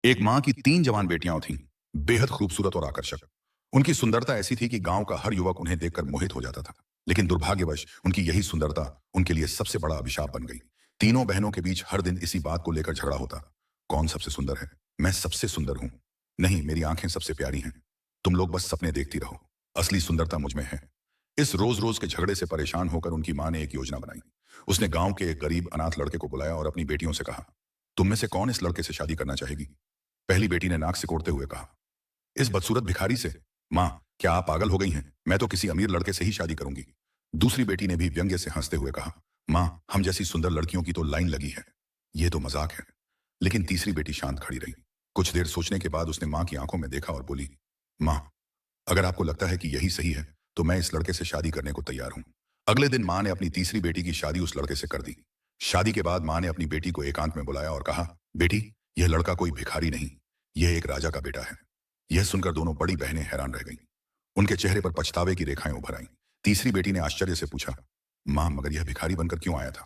एक माँ की 3 जवान बेटियां थीं, बेहद खूबसूरत और आकर्षक। उनकी सुंदरता ऐसी थी कि गांव का हर युवक उन्हें देखकर मोहित हो जाता था। लेकिन दुर्भाग्यवश उनकी यही सुंदरता उनके लिए सबसे बड़ा अभिशाप बन गई। तीनों बहनों के बीच हर दिन इसी बात को लेकर झगड़ा होता। कौन सबसे सुंदर है? मैं सबसे सुंदर हूं। नहीं, मेरी आंखें सबसे प्यारी हैं। तुम लोग बस सपने देखती रहो। असली सुंदरता मुझ में है। इस रोज रोज के झगड़े से परेशान होकर उनकी मां ने एक योजना बनाई। उसने गांव के एक गरीब अनाथ लड़के को बुलाया और अपनी बेटियों से कहा, तुम में से कौन इस लड़के से शादी करना चाहेगी? पहली बेटी ने नाक सिकोड़ते हुए कहा, इस बदसूरत भिखारी से। मां, क्या आप पागल हो गई हैं? मैं तो किसी अमीर लड़के से ही शादी करूंगी। दूसरी बेटी ने भी व्यंग्य से हंसते हुए कहा, मां, हम जैसी सुंदर लड़कियों की तो लाइन लगी है। ये तो मजाक है। लेकिन तीसरी बेटी शांत खड़ी रही। कुछ देर सोचने के बाद उसने मां की आंखों में देखा और बोली, मां, अगर आपको लगता है कि यही सही है, तो मैं इस लड़के से शादी करने को तैयार हूं। अगले दिन मां ने अपनी तीसरी बेटी की शादी उस लड़के से कर दी। शादी के बाद मां ने अपनी बेटी को एकांत में बुलाया और कहा, बेटी, यह लड़का कोई भिखारी नहीं, यह एक राजा का बेटा है। यह सुनकर दोनों बड़ी बहनें हैरान रह गईं। उनके चेहरे पर पछतावे की रेखाएं उभर आईं। तीसरी बेटी ने आश्चर्य से पूछा, मां, मगर यह भिखारी बनकर क्यों आया था?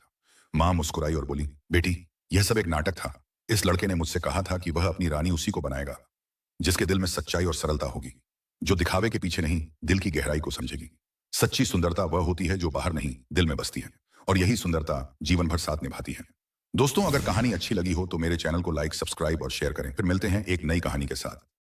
मां मुस्कुराई और बोली, बेटी, यह सब एक नाटक था। इस लड़के ने मुझसे कहा था कि वह अपनी रानी उसी को बनाएगा जिसके दिल में सच्चाई और सरलता होगी, जो दिखावे के पीछे नहीं, दिल की गहराई को समझेगी। सच्ची सुंदरता वह होती है जो बाहर नहीं, दिल में बसती है। और यही सुंदरता जीवन भर साथ निभाती है। दोस्तों, अगर कहानी अच्छी लगी हो तो मेरे चैनल को लाइक, सब्सक्राइब और शेयर करें। फिर मिलते हैं एक नई कहानी के साथ।